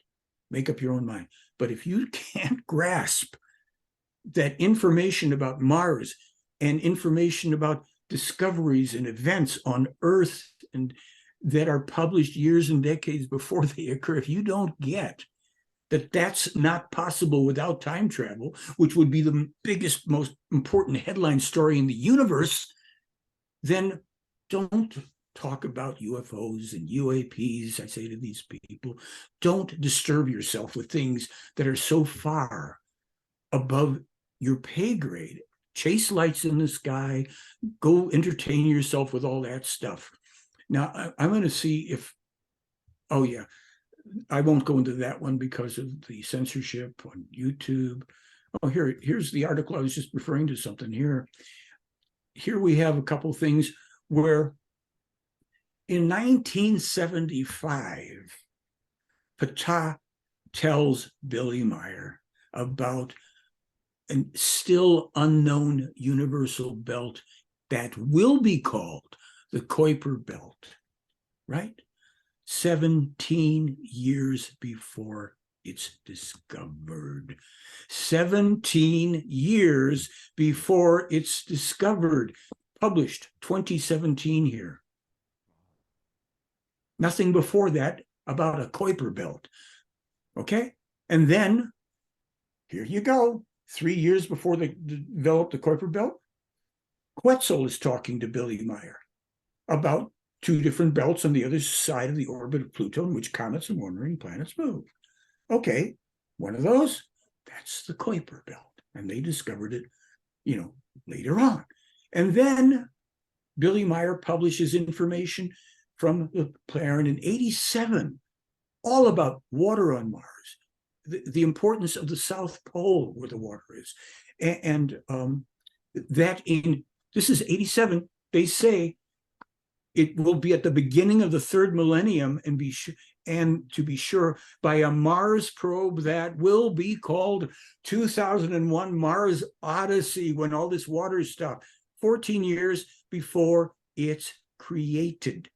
S2: Make up your own mind. But if you can't grasp that information about Mars and information about discoveries and events on Earth and that are published years and decades before they occur, if you don't get that that's not possible without time travel, which would be the biggest, most important headline story in the universe, then don't talk about UFOs and UAPs. I say to these people, don't disturb yourself with things that are so far above your pay grade. Chase lights in the sky, go entertain yourself with all that stuff. Now, I'm going to see if, oh yeah, I won't go into that one because of the censorship on YouTube. Oh, here's the article. I was just referring to something here. Here we have a couple things where in 1975, Ptah tells Billy Meier about a still unknown universal belt that will be called the Kuiper Belt, right? 17 years before it's discovered. 17 years before it's discovered. Published 2017 here. Nothing before that about a Kuiper Belt. Okay? And then, here you go. 3 years before they developed the Kuiper Belt, Quetzal is talking to Billy Meier about two different belts on the other side of the orbit of Pluto in which comets and wandering planets move. Okay, one of those, that's the Kuiper Belt. And they discovered it, later on. And then Billy Meier publishes information from the Plarian in 87, all about water on Mars, the importance of the South Pole where the water is. And this is 87, they say it will be at the beginning of the third millennium and to be sure, by a Mars probe that will be called 2001 Mars Odyssey, when all this water stuff, 14 years before it's created.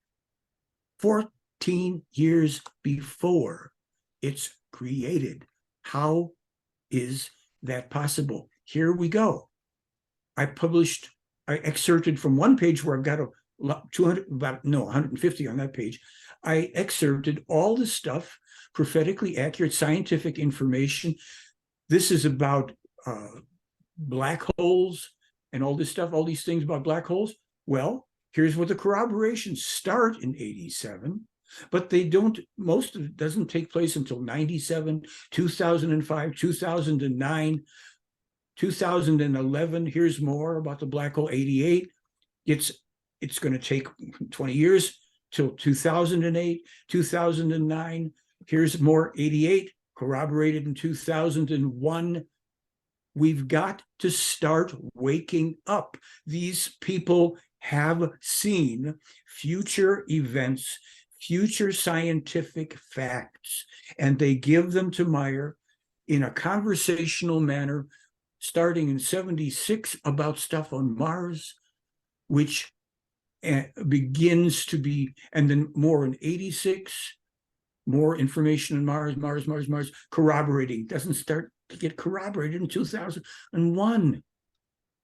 S2: 14 years before it's created. How is that possible? Here we go. I excerpted from one page where I've got 150 on that page. I excerpted all the stuff, prophetically accurate scientific information. This is about black holes and all this stuff, all these things about black holes. Well, here's where the corroborations start in 87. but they don't, most of it doesn't take place until 97, 2005, 2009, 2011. Here's more about the black hole. 88. It's going to take 20 years till 2008, 2009. Here's more. 88, corroborated in 2001. We've got to start waking up. These people have seen future events, future scientific facts, and they give them to Meier in a conversational manner, starting in 76 about stuff on Mars, which begins to be, and then more in 86, more information on Mars, corroborating. Doesn't start to get corroborated in 2001.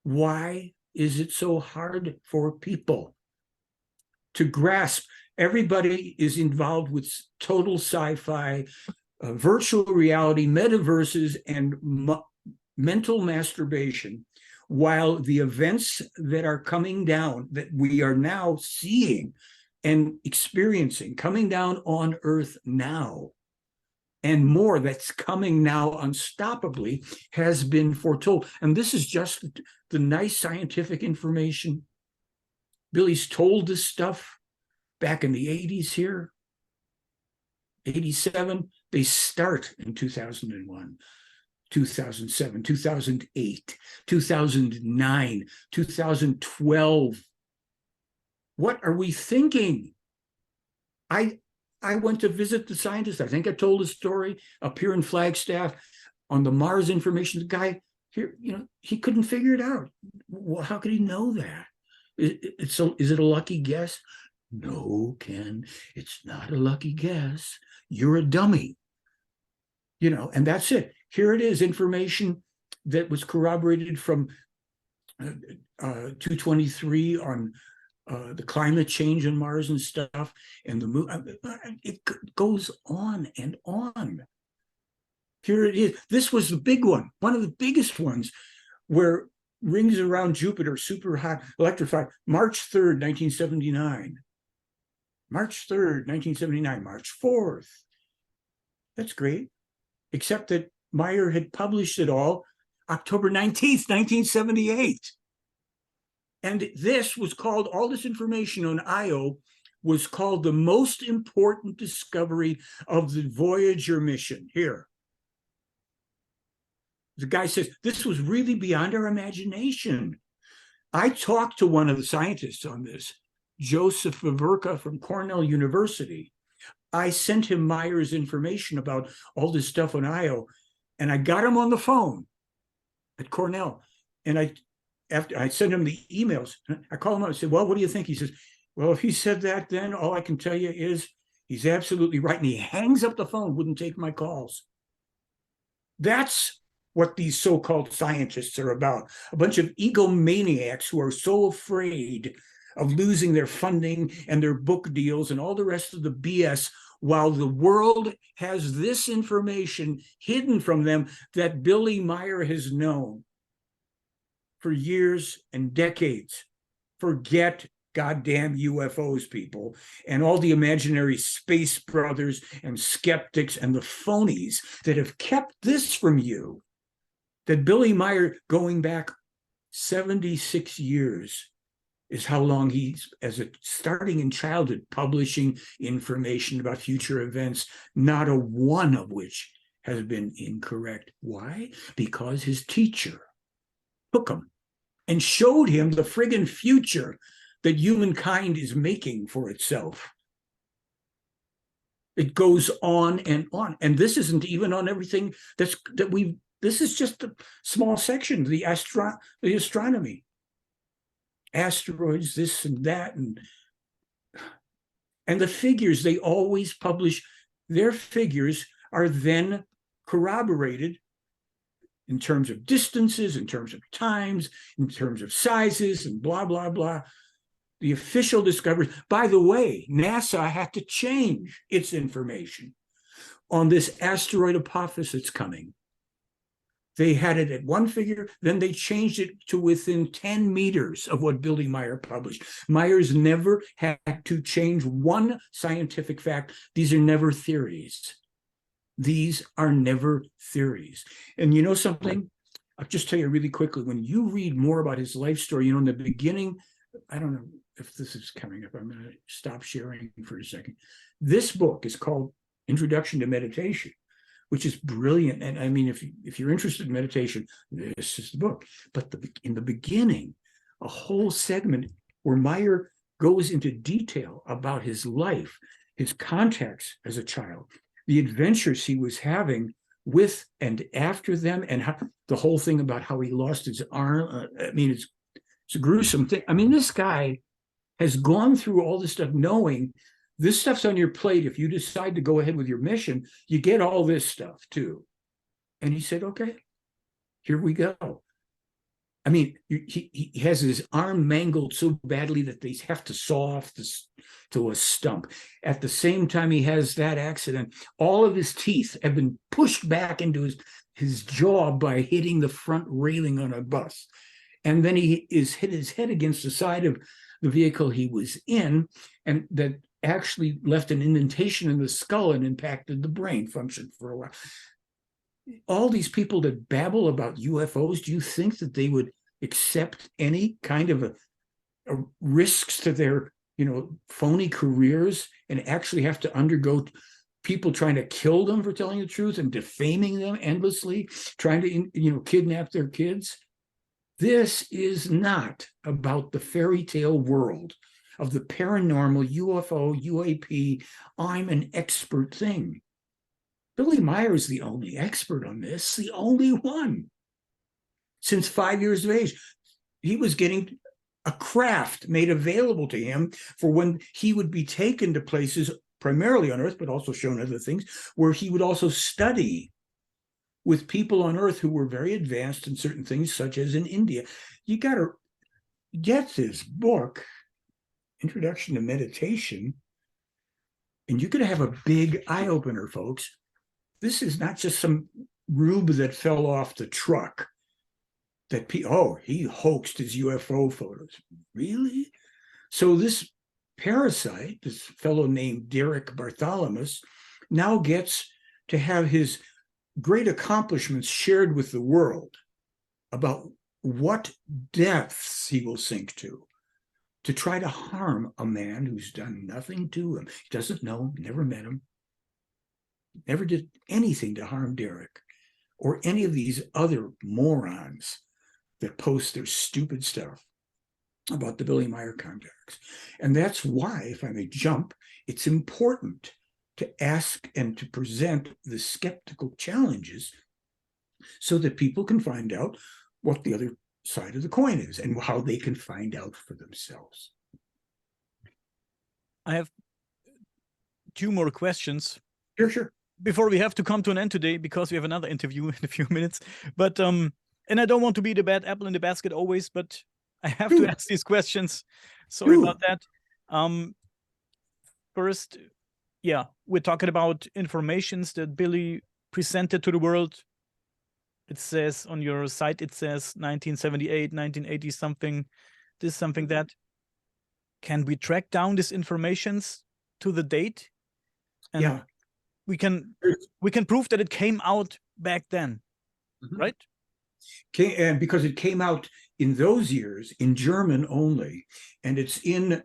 S2: Why is it so hard for people to grasp? Everybody is involved with total sci-fi, virtual reality, metaverses, and mental masturbation, while the events that are coming down, that we are now seeing and experiencing, coming down on Earth now, and more that's coming now unstoppably, has been foretold. And this is just the nice scientific information. Billy's told this stuff back in the 80s here, 87. They start in 2001, 2007, 2008, 2009, 2012. What are we thinking? I went to visit the scientist. I think I told a story up here in Flagstaff on the Mars information. The guy here, he couldn't figure it out. Well, how could he know that? Is it a lucky guess? No, Ken, it's not a lucky guess. You're a dummy. And that's it. Here it is, information that was corroborated from 223 on the climate change on Mars and stuff, and the moon. It goes on and on. Here it is. This was the big one, one of the biggest ones, where rings around Jupiter, super hot, electrified, March 3rd, 1979. March 3rd, 1979, March 4th. That's great. Except that Meier had published it all October 19th, 1978. And this was called, all this information on Io was called the most important discovery of the Voyager mission. Here. The guy says, this was really beyond our imagination. I talked to one of the scientists on this, Joseph Vaverka from Cornell University. I sent him Meier's information about all this stuff on Io, and I got him on the phone at Cornell. And after I sent him the emails, I called him up and said, well, what do you think? He says, well, if he said that, then all I can tell you is he's absolutely right. And he hangs up the phone, wouldn't take my calls. That's what these so-called scientists are about. A bunch of egomaniacs who are so afraid of losing their funding and their book deals and all the rest of the BS, while the world has this information hidden from them that Billy Meier has known for years and decades. Forget goddamn UFOs, people, and all the imaginary space brothers and skeptics and the phonies that have kept this from you. That Billy Meier, going back 76 years, is how long he's, starting in childhood, publishing information about future events, not a one of which has been incorrect. Why? Because his teacher took him and showed him the friggin' future that humankind is making for itself. It goes on and on. And this isn't even on everything this is just a small section, the astronomy. Asteroids, this and that, and the figures they always publish, their figures are then corroborated in terms of distances, in terms of times, in terms of sizes, and blah, blah, blah. The official discovery. By the way, NASA had to change its information on this asteroid Apophis that's coming. They had it at one figure, then they changed it to within 10 meters of what Billy Meier published. Meier's never had to change one scientific fact. These are never theories. These are never theories. And you know something? I'll just tell you really quickly. When you read more about his life story, you know, in the beginning, I don't know if this is coming up. I'm going to stop sharing for a second. This book is called Introduction to Meditation, which is brilliant. And I mean, if you're interested in meditation, this is the book. But in the beginning, a whole segment where Meier goes into detail about his life, his contacts as a child, the adventures he was having with and after them, and how, the whole thing about how he lost his arm. I mean, it's a gruesome thing. I mean, this guy has gone through all this stuff knowing this stuff's on your plate. If you decide to go ahead with your mission, you get all this stuff too. And he said, okay, here we go. I mean, he has his arm mangled so badly that they have to saw off this to a stump. At the same time he has that accident, all of his teeth have been pushed back into his jaw by hitting the front railing on a bus. And then he is hit his head against the side of the vehicle he was in, and that actually left an indentation in the skull and impacted the brain function for a while. All these people that babble about UFOs, do you think that they would accept any kind of a risks to their, you know, phony careers and actually have to undergo people trying to kill them for telling the truth and defaming them endlessly, trying to, you know, kidnap their kids? This is not about the fairy tale world of the paranormal, UFO, UAP, I'm an expert thing. Billy Meier is the only expert on this, the only one. Since 5 years of age, he was getting a craft made available to him for when he would be taken to places, primarily on Earth, but also shown other things, where he would also study with people on Earth who were very advanced in certain things, such as in India. You got to get this book, Introduction to Meditation, and you're going to have a big eye-opener, folks. This is not just some rube that fell off the truck that, he hoaxed his UFO photos. Really? So this parasite, this fellow named Derek Bartholomew, now gets to have his great accomplishments shared with the world about what depths he will sink to try to harm a man who's done nothing to him. He doesn't know him, never met him, never did anything to harm Derek or any of these other morons that post their stupid stuff about the Billy Meier contacts. And that's why, if I may jump, it's important to ask and to present the skeptical challenges so that people can find out what the other side of the coin is and how they can find out for themselves.
S3: I have two more questions.
S2: Sure.
S3: Before we have to come to an end today, because we have another interview in a few minutes. But and I don't want to be the bad apple in the basket always, but I have to ask these questions. Sorry about that. First, yeah, we're talking about informations that Billy presented to the world. It says on your site, it says 1978, 1980 something, this, something that. Can we track down these informations to the date? And
S2: yeah.
S3: We can prove that it came out back then, right?
S2: And because it came out in those years in German only, and it's in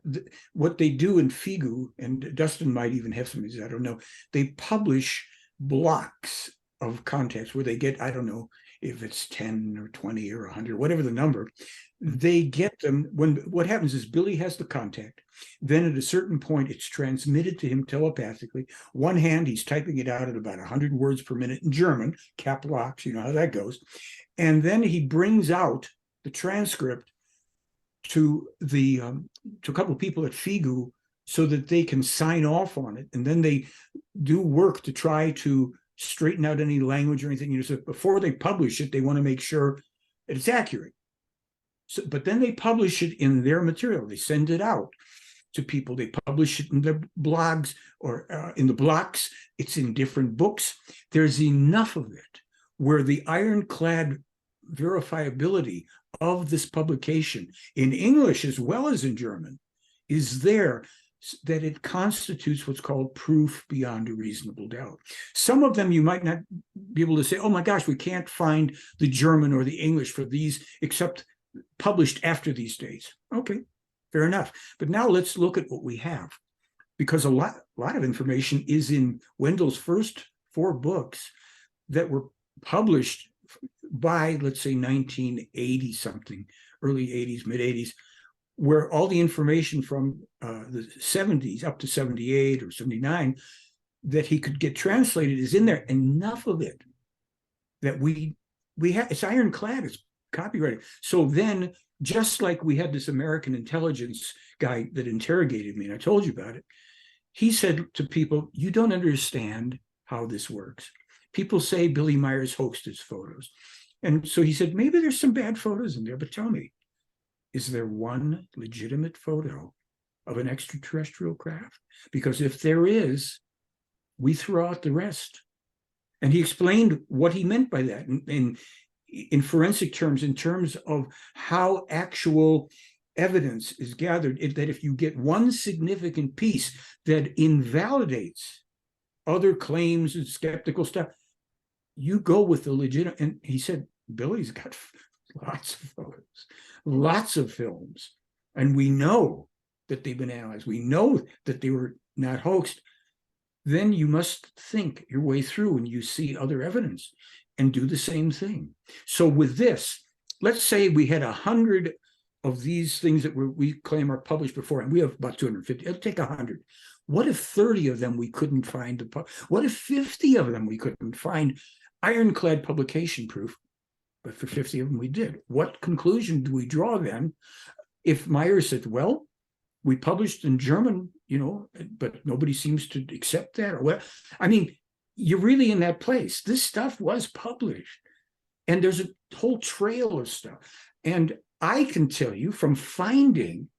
S2: what they do in FIGU, and Dustin might even have some of these, I don't know. They publish blocks of contacts where they get, I don't know if it's 10 or 20 or 100, whatever the number. They get them when what happens is Billy has the contact. Then at a certain point, it's transmitted to him telepathically. One hand, he's typing it out at about 100 words per minute in German, cap locks, you know how that goes. And then he brings out the transcript to the to a couple of people at FIGU so that they can sign off on it. And then they do work to try to straighten out any language or anything. You know, so before they publish it, they want to make sure that it's accurate. So, but then they publish it in their material. They send it out to people. They publish it in their blogs or in the blocks. It's in different books. There's enough of it where the ironclad verifiability of this publication in English as well as in German is there, that it constitutes what's called proof beyond a reasonable doubt. Some of them you might not be able to say, oh my gosh, we can't find the German or the English for these except published after these dates. Okay, fair enough. But now let's look at what we have, because a lot of information is in Wendell's first 4 books that were published by, let's say, 1980 something, early 80s, mid 80s, where all the information from the 70s up to 78 or 79 that he could get translated is in there. Enough of it that we have, it's ironclad, it's copyrighted. So then, just like we had this American intelligence guy that interrogated me, and I told you about it, he said to people, you don't understand how this works. People say Billy Meier's hoaxed his photos. And so he said, maybe there's some bad photos in there, but tell me, is there one legitimate photo of an extraterrestrial craft? Because if there is, we throw out the rest. And he explained what he meant by that in forensic terms, in terms of how actual evidence is gathered, that if you get one significant piece that invalidates other claims and skeptical stuff, you go with the legitimate. And he said, Billy's got lots of photos, lots of films, and we know that they've been analyzed. We know that they were not hoaxed. Then you must think your way through and you see other evidence and do the same thing. So with this, let's say we had 100 of these things that we claim are published before, and we have about 250. It'll take 100. What if 30 of them we couldn't find? What if 50 of them we couldn't find ironclad publication proof? But for 50 of them we did. What conclusion do we draw then? If Meier said, well, we published in German, but nobody seems to accept that, or what? I mean, you're really in that place. This stuff was published, and there's a whole trail of stuff. And I can tell you from finding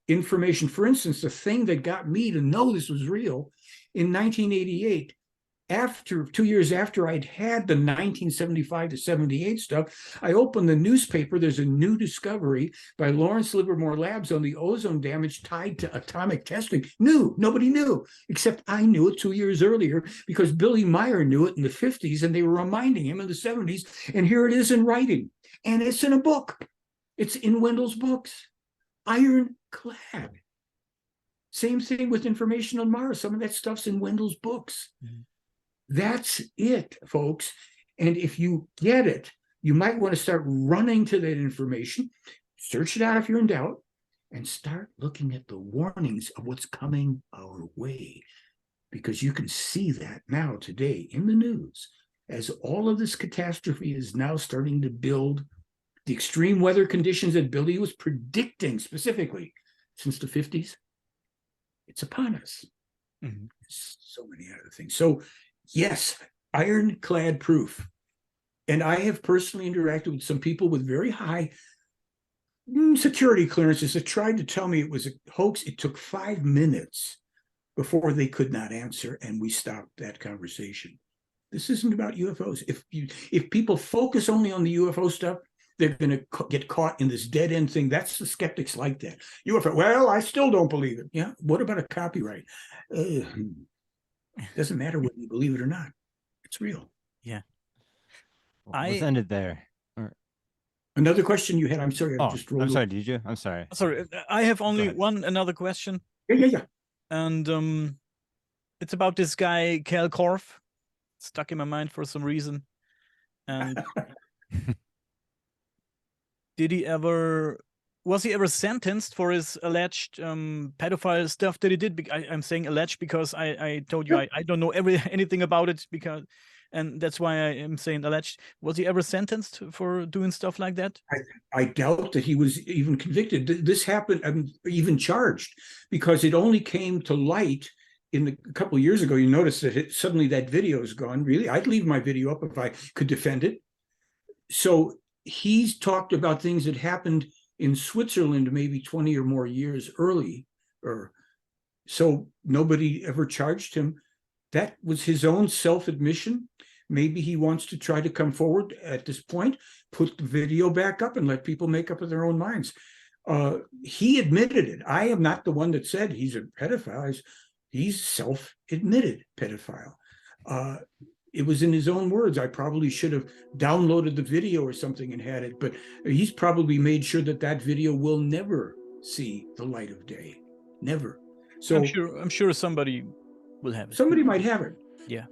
S2: information, for instance, the thing that got me to know this was real in 1988, after 2 years after I'd had the 1975 to 78 stuff, I opened the newspaper. There's a new discovery by Lawrence Livermore Labs on the ozone damage tied to atomic testing. Nobody knew, except I knew it 2 years earlier because Billy Meier knew it in the 50s, and they were reminding him in the 70s. And here it is in writing, and it's in a book. It's in Wendell's books, ironclad. Same thing with information on Mars. Some of that stuff's in Wendell's books. Mm-hmm. That's it, folks. And if you get it, you might want to start running to that information, search it out if you're in doubt, and start looking at the warnings of what's coming our way. Because you can see that now today in the news, as all of this catastrophe is now starting to build, the extreme weather conditions that Billy was predicting specifically since the 50s, it's upon us. Mm-hmm. So many other things. So yes, ironclad proof. And I have personally interacted with some people with very high security clearances that tried to tell me it was a hoax. It took 5 minutes before they could not answer, and we stopped that conversation. This isn't about UFOs. If people focus only on the UFO stuff, they're going to get caught in this dead end thing. That's the skeptics like that. UFO, well, I still don't believe it. Yeah, what about a copyright? Doesn't matter whether you believe it or not. It's real.
S3: Yeah.
S1: Let's end it there.
S2: Another question you had? I'm sorry.
S1: I'm sorry. Did you? I'm sorry.
S3: Sorry. I have only another question.
S2: Yeah.
S3: And it's about this guy, Cal Korff. Stuck in my mind for some reason. And was he ever sentenced for his alleged pedophile stuff that he did? I'm saying alleged because I told you I don't know anything about it, and that's why I am saying alleged. Was he ever sentenced for doing stuff like that?
S2: I doubt that he was even convicted. This happened, even charged, because it only came to light a couple of years ago. You notice that suddenly that video is gone. Really, I'd leave my video up if I could defend it. So he's talked about things that happened in Switzerland maybe 20 or more years early, so nobody ever charged him. That was his own self-admission. maybe he wants to try to come forward at this point, put the video back up and let people make up their own minds. He admitted it. I am not the one that said he's a pedophile. He's self-admitted pedophile. It was in his own words. I probably should have downloaded the video or something and had it, but he's probably made sure that that video will never see the light of day. Never. So
S3: I'm sure somebody will have it.
S2: somebody might have it.
S3: Yeah.